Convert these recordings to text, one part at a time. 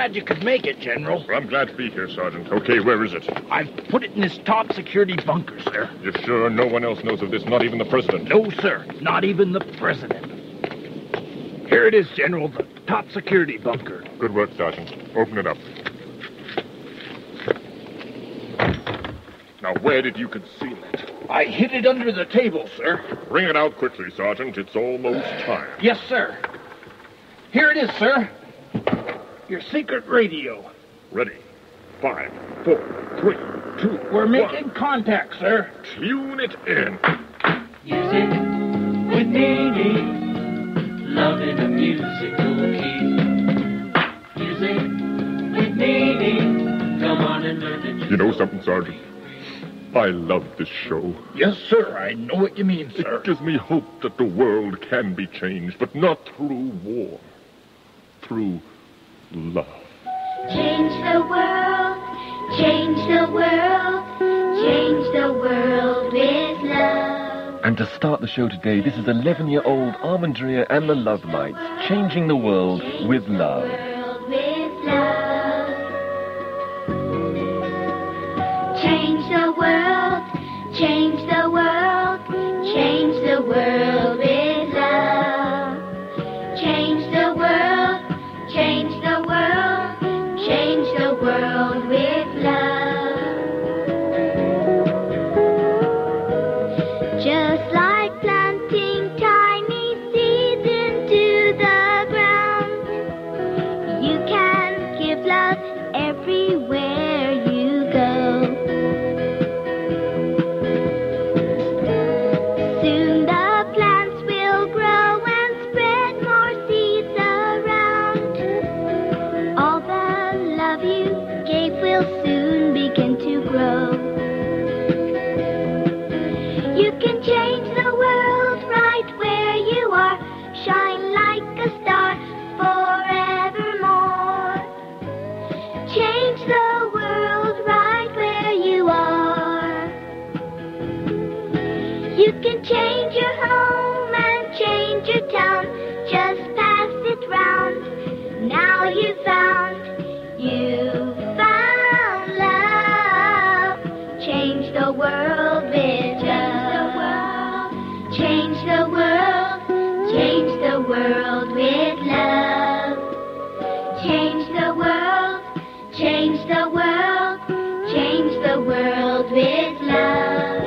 glad you could make it, General. Well, I'm glad to be here, Sergeant. Okay, where is it? I've put it in this top security bunker, sir. You're sure no one else knows of this, not even the President? No, sir. Not even the President. Here it is, General, the top security bunker. Good work, Sergeant. Open it up. Now, where did you conceal it? I hid it under the table, sir. Bring it out quickly, Sergeant. It's almost time. Yes, sir. Here it is, sir. Your secret radio. Ready. 5, 4, 3, 2, We're making contact, sir. Tune it in. Music with meaning, loving a musical key. Music with meaning, come on and learn it. You know something, Sergeant? I love this show. Yes, sir. I know what you mean, sir. It gives me hope that the world can be changed, but not through war. Through love. Change the world, change the world, change the world with love. And to start the show today, this is 11-year-old Armandria and the Love Lights, changing the world with love. World with love. Change the world, change the world, change the world with love. Change the world, change the world, change the world with love. Just like planting tiny seeds into the ground, you can give love everywhere you go. Soon the plants will grow and spread more seeds around. All the love you gave will soon begin to grow. You can change the world right where you are. Shine like a star forevermore. Change the world right where you are. You can change your home and change your town. Just pass it round. Now you found love. Change the world with love. Change the world, change the world with love. Change the world, change the world, change the world with love.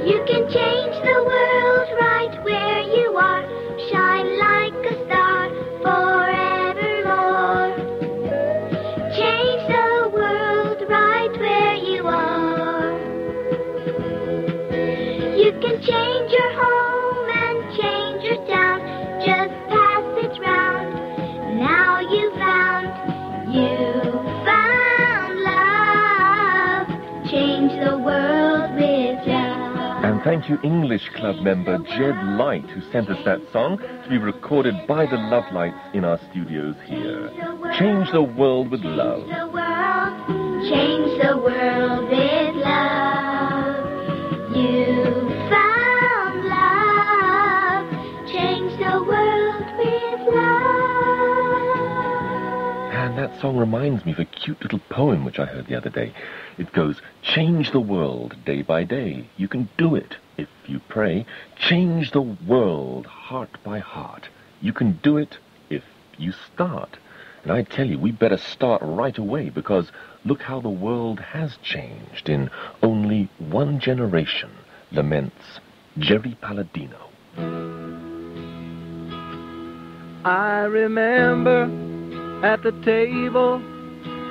You can change the world right where you are. Shine like a star forevermore. Change the world right where you are. You can change your home and change your town. Just pass it round. Now you found love. Change the world with love. And thank you, English Club member Jed Light, who sent us that song to be recorded by the Love Lights in our studios here. Change the world with love. Change the world, change the world with love. You found love. Change the world with love. And that song reminds me of a cute little poem which I heard the other day. It goes, change the world day by day. You can do it if you pray. Change the world heart by heart. You can do it if you start. And I tell you, we better start right away, because look how the world has changed in only one generation, laments Jerry Palladino. I remember at the table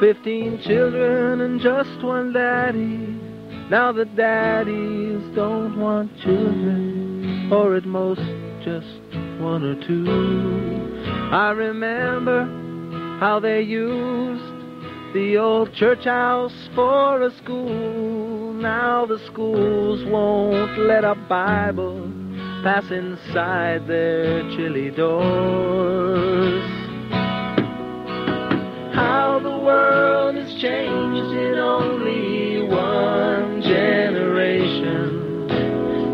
15 children and just one daddy. Now the daddies don't want children, or at most just one or two. I remember how they used the old church house for a school. Now the schools won't let a Bible pass inside their chilly doors. How the world has changed in only one generation.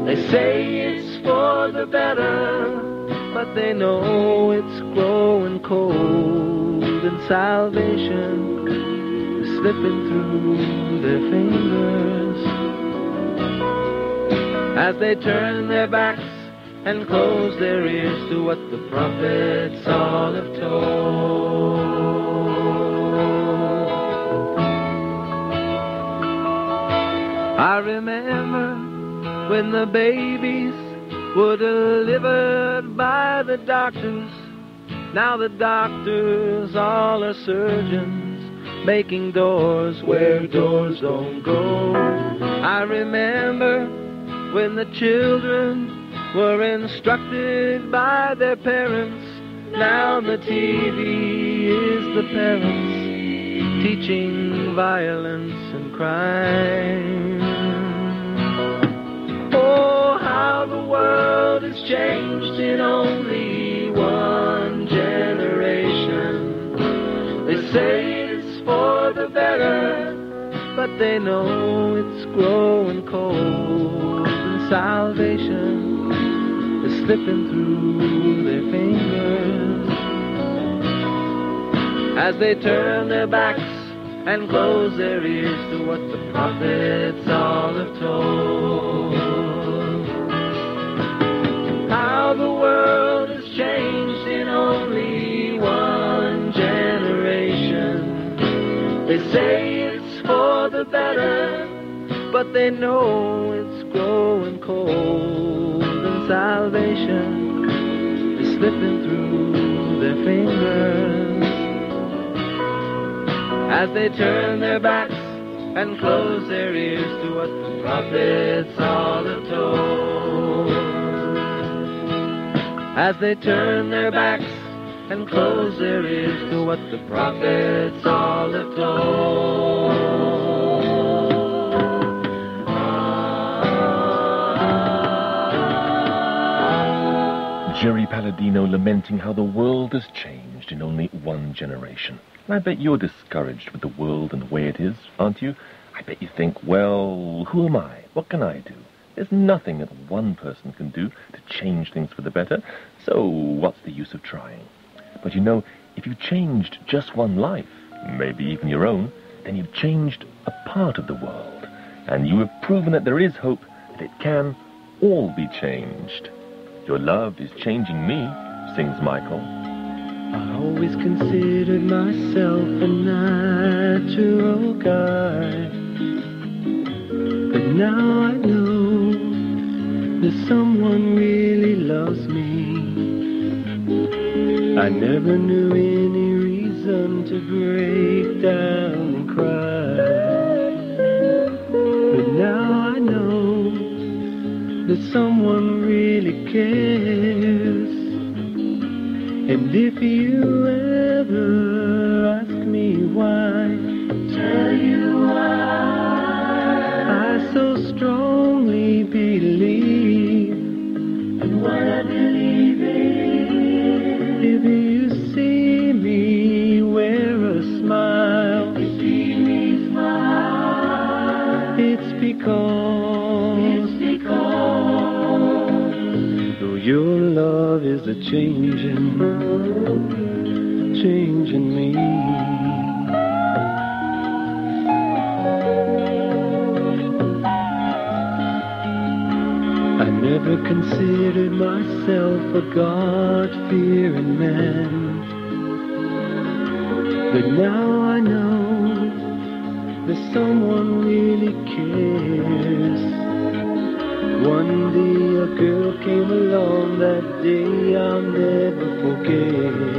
They say it's for the better, but they know it's growing cold and salvation is slipping through their fingers as they turn their backs and close their ears to what the prophets all have told. I remember when the babies were delivered by the doctors. Now the doctors all are surgeons, making doors where doors don't go. I remember when the children were instructed by their parents. Now the TV is the parents teaching violence and crime. Oh, how the world has changed in only one generation. They say it's for the better, but they know it's growing cold, and salvation is slipping through their fingers as they turn their backs and close their ears to what the prophets all have told. How the world has changed in only one generation. They say it's for the better, but they know it's growing cold, and salvation is slipping through their fingers as they turn their backs and close their ears to what the prophets all have told. As they turn their backs and close their ears to what the prophets all have told. Jerry Palladino lamenting how the world has changed in only one generation. And I bet you're discouraged with the world and the way it is, aren't you? I bet you think, well, who am I? What can I do? There's nothing that one person can do to change things for the better, so what's the use of trying? But you know, if you changed just one life, maybe even your own, then you've changed a part of the world, and you have proven that there is hope, that it can all be changed. Your love is changing me, sings Michael. I always considered myself a natural guy, but now I know that someone really loves me. I never knew any reason to break down and cry, but now I know that someone really cares. And if you ever ask me why, tell you why I so strongly believe in what I believe in. If you see me wear a smile, it's because though your love is a changing me. I never considered myself a God-fearing man, but now I know that someone really cares. One day a girl came along, that day I'll never forget.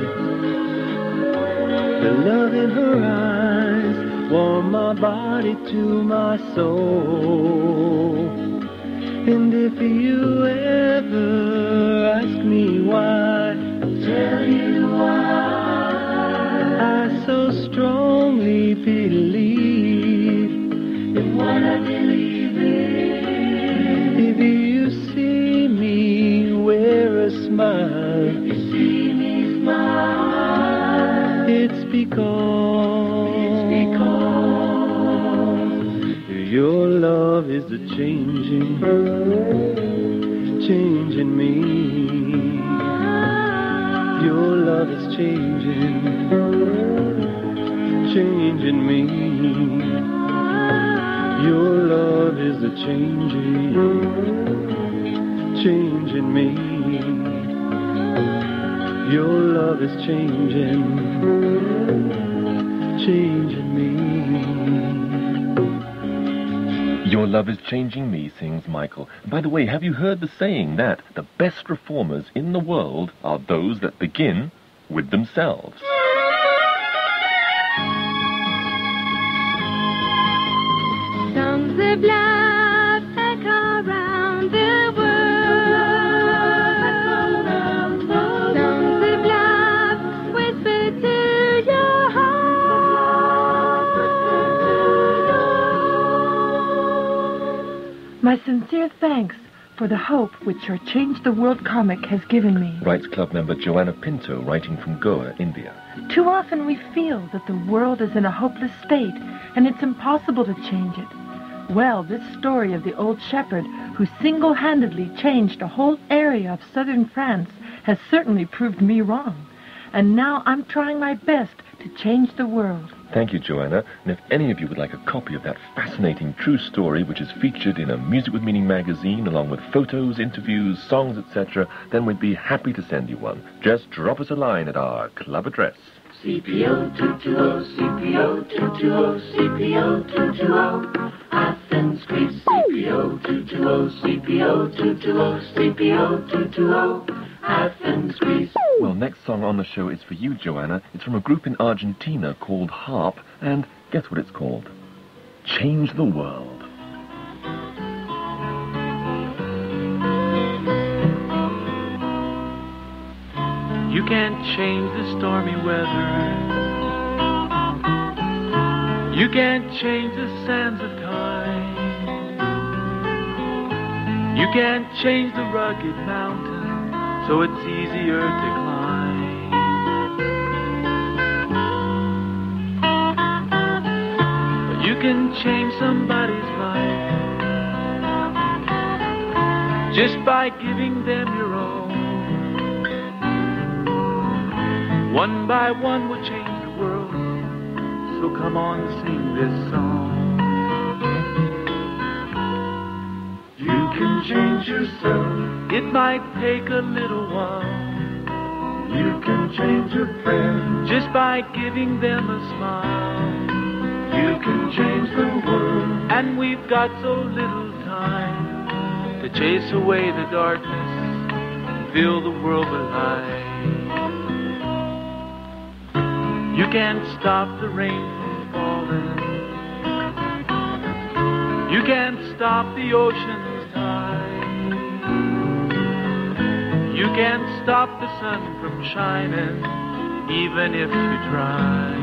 The love in her eyes warmed my body to my soul. And if you ever ask me why, I'll tell you why I so strongly believe in what I believe in. If you see me wear a smile, if you see me smile, it's because your love is the changing me. Your love is changing are changing me. Your love is changing me. Your love is changing me, sings Michael. By the way, have you heard the saying that the best reformers in the world are those that begin with themselves? Songs of love echo around the world. Songs of love whisper to your heart. My sincere thanks for the hope which your Change the World comic has given me. Writes club member Joanna Pinto, writing from Goa, India. Too often we feel that the world is in a hopeless state and it's impossible to change it. Well, this story of the old shepherd who single-handedly changed a whole area of southern France has certainly proved me wrong. And now I'm trying my best to change the world. Thank you, Joanna. And if any of you would like a copy of that fascinating true story, which is featured in a Music with Meaning magazine, along with photos, interviews, songs, etc., then we'd be happy to send you one. Just drop us a line at our club address. CPO 220, CPO 220, CPO 220, Athens Greece. CPO 220, CPO 220, CPO 220, Athens Greece. Well, next song on the show is for you, Joanna. It's from a group in Argentina called Harp, and guess what it's called? Change the World. You can't change the stormy weather. You can't change the sands of time. You can't change the rugged mountain, so it's easier to climb. But you can change somebody's life just by giving them your own. One by one we'll change the world, so come on, sing this song. You can change yourself, it might take a little while. You can change a friend, just by giving them a smile. You can change the world, and we've got so little time to chase away the darkness, fill the world with light. You can't stop the rain from falling. You can't stop the ocean's tide. You can't stop the sun from shining, even if you try.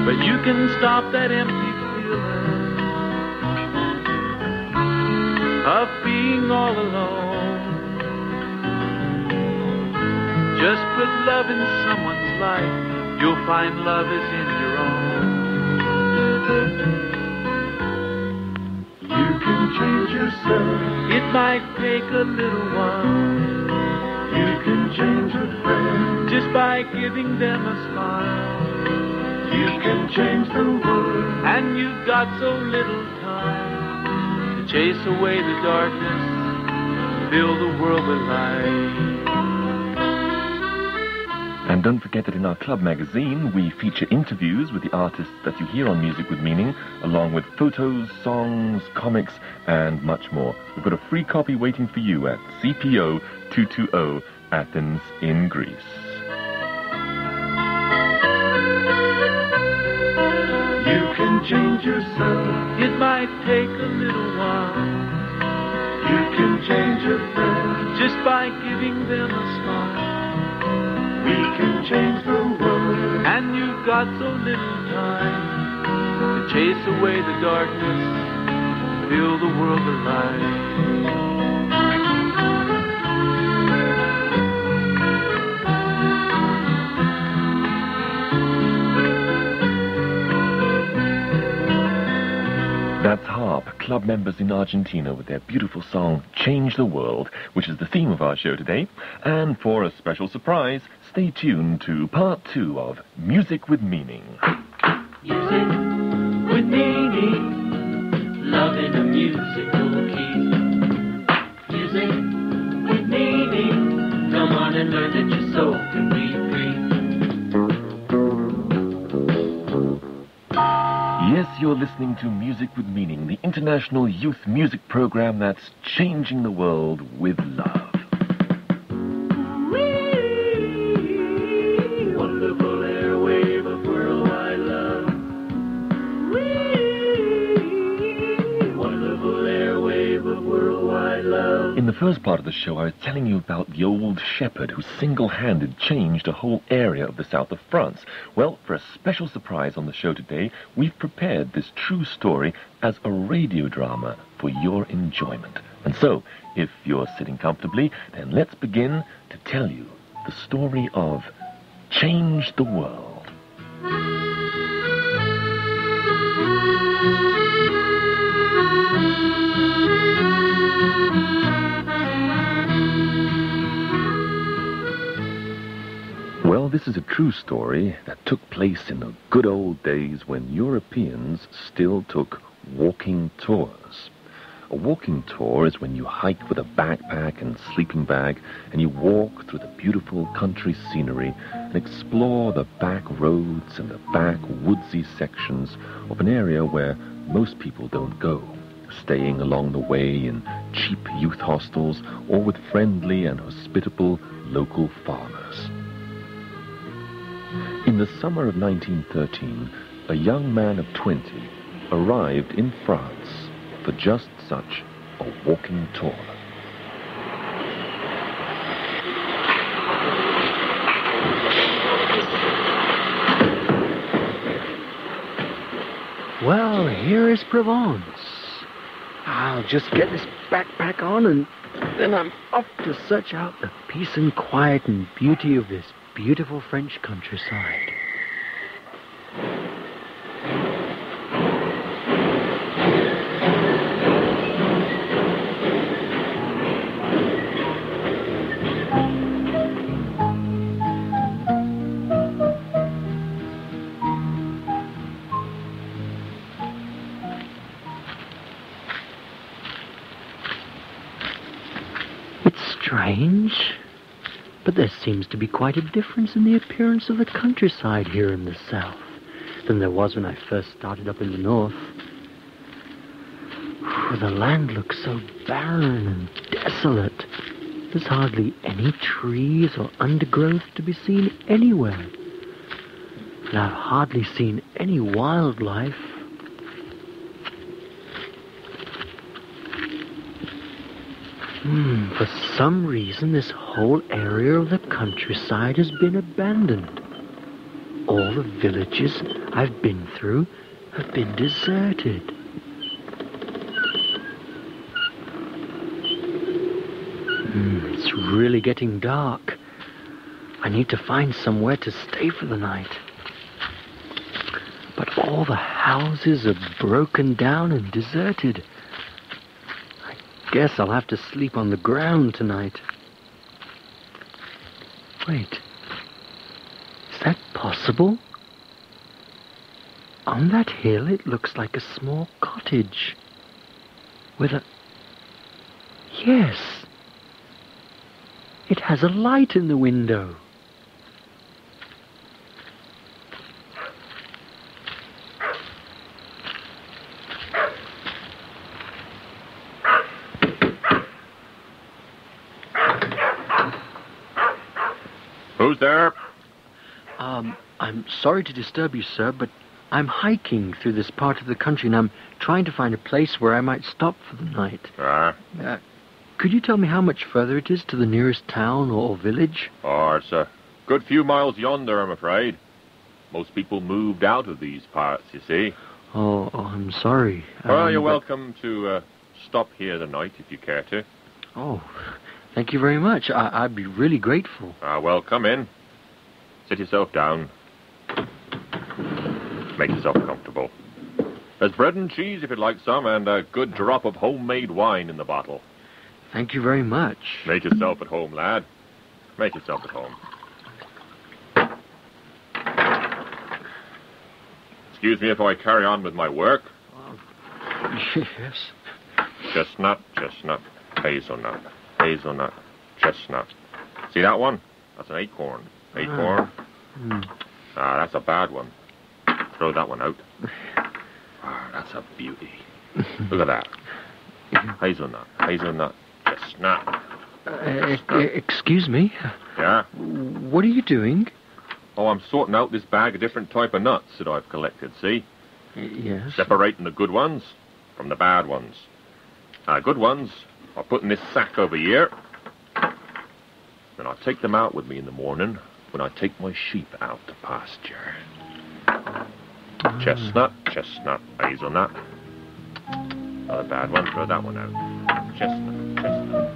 But you can stop that empty feeling of being all alone. Just put love in someone's life, you'll find love is in your own. You can change yourself, it might take a little while. You can change a friend, just by giving them a smile. You can change the world, and you've got so little time to chase away the darkness, fill the world with light. And don't forget that in our club magazine, we feature interviews with the artists that you hear on Music with Meaning, along with photos, songs, comics, and much more. We've got a free copy waiting for you at CPO 220, Athens in Greece. You can change yourself, it might take a little while. You can change your friends, just by giving them a smile. We can change the world, and you've got so little time to chase away the darkness, fill the world with light. That's Harp, club members in Argentina, with their beautiful song, Change the World, which is the theme of our show today. And for a special surprise, stay tuned to part 2 of Music with Meaning. Music with meaning, love in a musical key. Music with meaning, come on and learn that your soul can be free. Yes, you're listening to Music with Meaning, the international youth music program that's changing the world with love. Wonderful airwave of worldwide love. Wonderful airwave of worldwide love. In the first part of the show, I was telling you about the old shepherd who single-handed changed a whole area of the south of France. Well, for a special surprise on the show today, we've prepared this true story as a radio drama for your enjoyment. And so, if you're sitting comfortably, then let's begin to tell you the story of Change the World. Well, this is a true story that took place in the good old days when Europeans still took walking tours. A walking tour is when you hike with a backpack and sleeping bag and you walk through the beautiful country scenery and explore the back roads and the back woodsy sections of an area where most people don't go, staying along the way in cheap youth hostels or with friendly and hospitable local farmers. In the summer of 1913, a young man of 20 arrived in France for just such a walking tour. Well, here is Provence. I'll just get this backpack on and then I'm off to search out the peace and quiet and beauty of this beautiful French countryside. Strange, but there seems to be quite a difference in the appearance of the countryside here in the south than there was when I first started up in the north. The land looks so barren and desolate. There's hardly any trees or undergrowth to be seen anywhere. And I've hardly seen any wildlife. For some reason, this whole area of the countryside has been abandoned. All the villages I've been through have been deserted. It's really getting dark. I need to find somewhere to stay for the night. But all the houses are broken down and deserted. Guess I'll have to sleep on the ground tonight. Wait, is that possible? On that hill it looks like a small cottage with a... Yes, it has a light in the window. Who's there? I'm sorry to disturb you, sir, but I'm hiking through this part of the country and I'm trying to find a place where I might stop for the night. Could you tell me how much further it is to the nearest town or village? Oh, it's a good few miles yonder, I'm afraid. Most people moved out of these parts, you see. Oh, I'm sorry. Well, you're welcome to stop here the night if you care to. Oh, thank you very much. I'd be really grateful. Well, come in. Sit yourself down. Make yourself comfortable. There's bread and cheese if you'd like some, and a good drop of homemade wine in the bottle. Thank you very much. Make yourself at home, lad. Make yourself at home. excuse me if I carry on with my work? Yes. Chestnut, chestnut, hazelnut, hazelnut, chestnut. See that one? That's an acorn. Acorn. That's a bad one. Throw that one out. That's a beauty. Look at that. Hazelnut, hazelnut, chestnut. Excuse me? Yeah? What are you doing? Oh, I'm sorting out this bag of different type of nuts that I've collected, see? Yes. Separating the good ones from the bad ones. Good ones, I'll put in this sack over here. Then I'll take them out with me in the morning when I take my sheep out to pasture. Chestnut, chestnut, hazelnut. Another bad one, throw that one out. Chestnut, chestnut.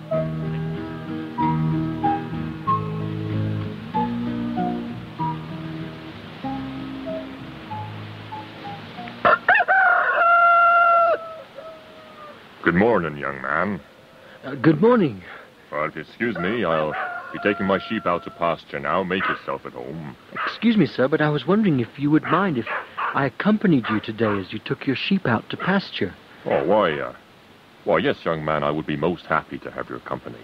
Good morning, young man. Good morning. Well, if you excuse me, I'll be taking my sheep out to pasture now. Make yourself at home. Excuse me, sir, but I was wondering if you would mind if I accompanied you today as you took your sheep out to pasture. Oh, why, yes, young man, I would be most happy to have your company.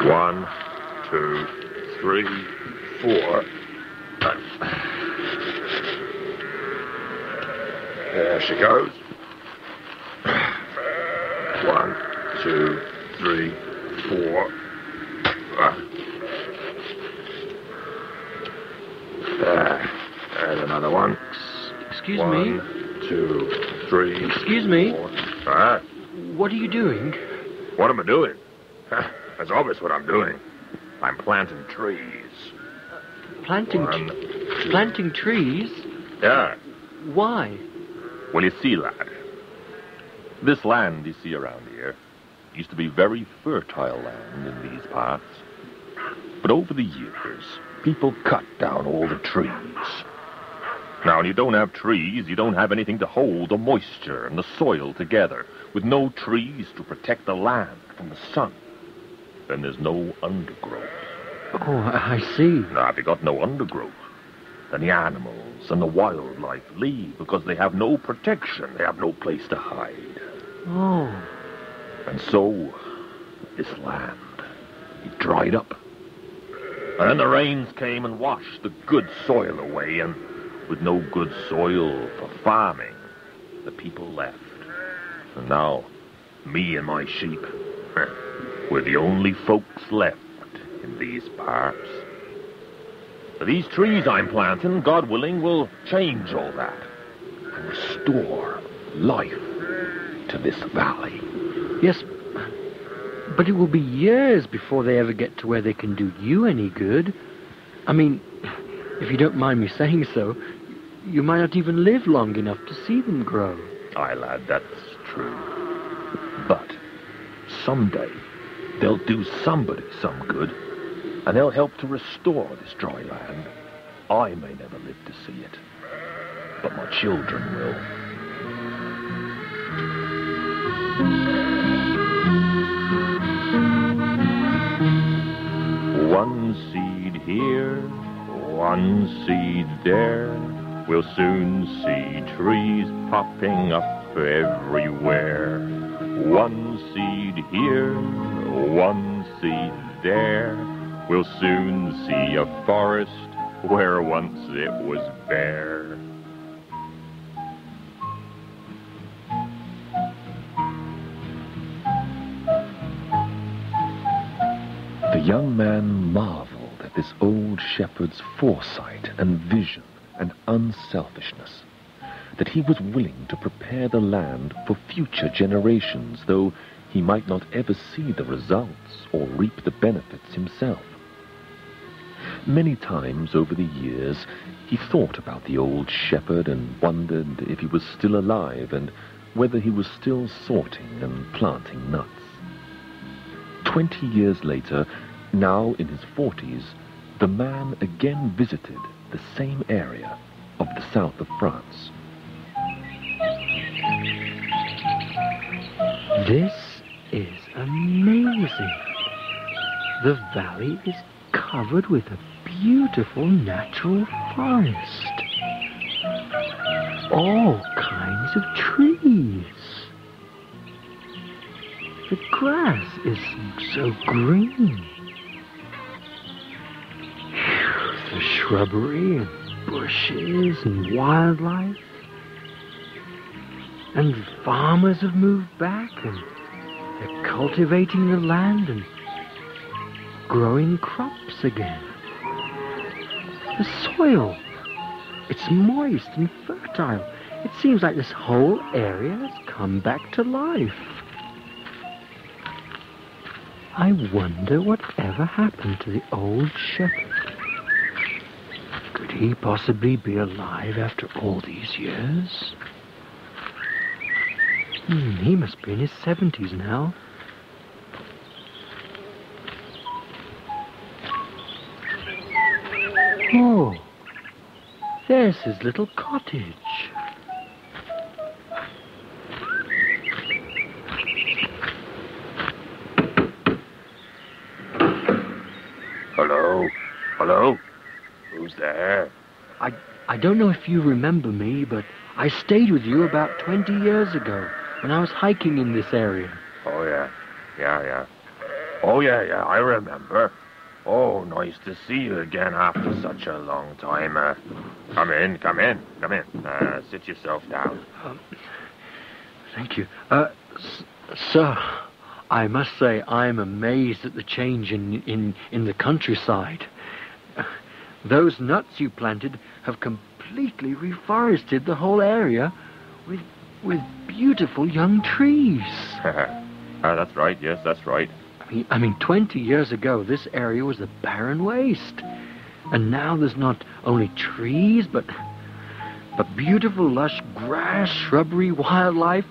One, two, 3, 4. There she goes. 1, 2, 3, 4. There's another one. Excuse me. me? 1, 2, 3. Excuse me? 4. What are you doing? What am I doing? That's obvious what I'm doing. I'm planting trees. Planting trees? Yeah. Why? Well, you see, lad, this land you see around here used to be very fertile land in these parts. But over the years, people cut down all the trees. Now, when you don't have trees, you don't have anything to hold the moisture and the soil together. With no trees to protect the land from the sun, then there's no undergrowth. Oh, I see. Now, if you got no undergrowth, then the animals and the wildlife leave because they have no protection. They have no place to hide. Oh. And so, this land, it dried up. And then the rains came and washed the good soil away, and with no good soil for farming, the people left. And now, me and my sheep, we're the only folks left in these parts. These trees I'm planting, God willing, will change all that and restore life to this valley. Yes, but it will be years before they ever get to where they can do you any good. I mean, if you don't mind me saying so, you might not even live long enough to see them grow. Aye, lad, that's true. But someday they'll do somebody some good, and they'll help to restore this dry land. I may never live to see it, but my children will. One seed here, one seed there. We'll soon see trees popping up everywhere. One seed here, one seed there. We'll soon see a forest where once it was bare. The young man marveled at this old shepherd's foresight and vision and unselfishness, that he was willing to prepare the land for future generations, though he might not ever see the results or reap the benefits himself. Many times over the years, he thought about the old shepherd and wondered if he was still alive and whether he was still sorting and planting nuts. 20 years later, now in his 40s, the man again visited the same area of the south of France. This is amazing. The valley is covered with a beautiful natural forest. All kinds of trees. The grass is so green. The shrubbery and bushes and wildlife. And farmers have moved back and they're cultivating the land and growing crops again. The soil, it's moist and fertile. It seems like this whole area has come back to life. I wonder whatever happened to the old shepherd. Could he possibly be alive after all these years? He must be in his 70s now. Oh, there's his little cottage. Hello? Hello? Who's there? I don't know if you remember me, but I stayed with you about 20 years ago when I was hiking in this area. Oh, yeah. Yeah. Oh, yeah, I remember. Oh, nice to see you again after such a long time. Come in. Sit yourself down. Thank you. Sir, I must say I'm amazed at the change in the countryside. Those nuts you planted have completely reforested the whole area with beautiful young trees. That's right, yes, that's right. I mean, 20 years ago, this area was a barren waste. And now there's not only trees, but beautiful lush grass, shrubbery, wildlife.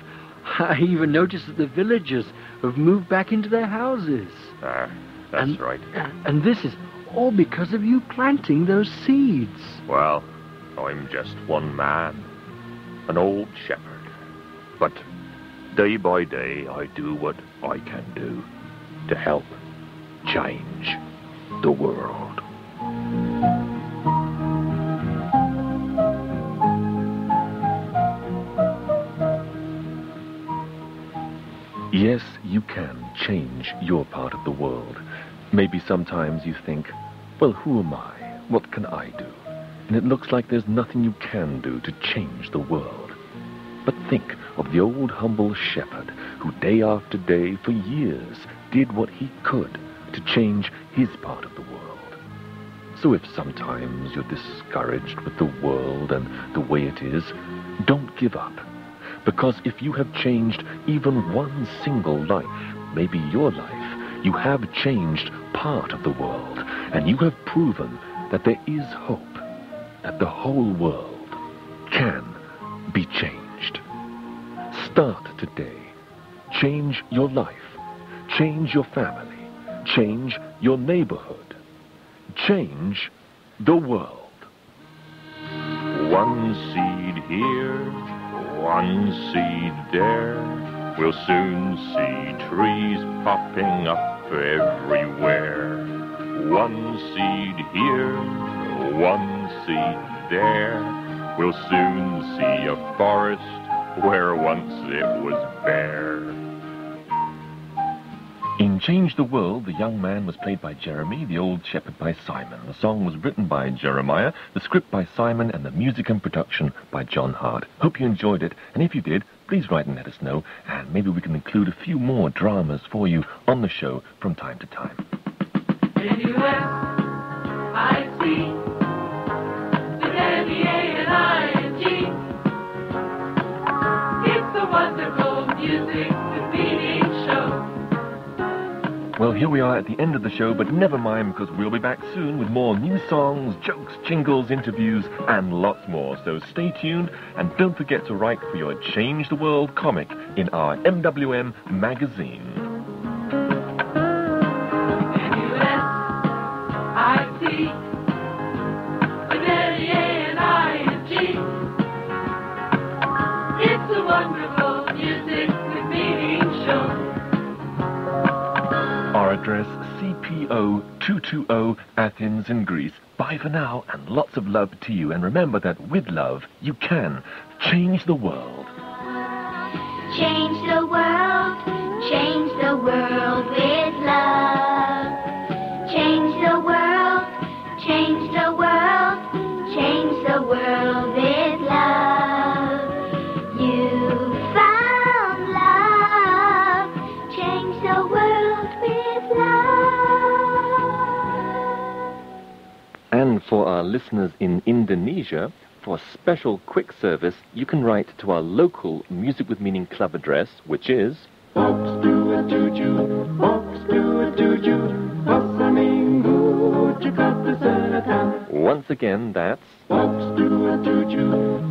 I even noticed that the villagers have moved back into their houses. That's right. And this is all because of you planting those seeds. Well, I'm just one man, an old shepherd. But day by day, I do what I can do to help change the world. Yes, you can change your part of the world. Maybe sometimes you think, well, who am I? What can I do? And it looks like there's nothing you can do to change the world. But think of the old humble shepherd who day after day for years did what he could to change his part of the world. So if sometimes you're discouraged with the world and the way it is, don't give up. Because if you have changed even one single life, maybe your life, you have changed part of the world, and you have proven that there is hope, that the whole world can be changed. Start today. Change your life. Change your family. Change your neighborhood. Change the world. One seed here, one seed there. We'll soon see trees popping up everywhere. One seed here, one seed there. We'll soon see a forest where once it was bare. In Change the World, the young man was played by Jeremy, the old shepherd by Simon. The song was written by Jeremiah, the script by Simon, and the music and production by John Hart. Hope you enjoyed it, and if you did, please write and let us know, and maybe we can include a few more dramas for you on the show from time to time. N-U-S-I-C, the M-E-A-N-I-N-G. It's a wonderful music with meaning show. Well, here we are at the end of the show, but never mind, because we'll be back soon with more new songs, jokes, jingles, interviews, and lots more. So stay tuned, and don't forget to write for your Change the World comic in our MWM magazine. N-U-S-I-C, the M-E-A-N-I-N-G. It's a wonderful music with meaning show. address CPO 220 Athens in Greece. Bye for now, and lots of love to you. And remember that with love, you can change the world. Change the world with love. Change the world, change the world, change the world with love. You found love, change the world with love. And for our listeners in Indonesia, for special quick service, you can write to our local Music with Meaning Club address, which is Box dua tujuh, box dua tujuh, pasar Minggu, Jakarta Selatan. once again, that's Box dua tujuh,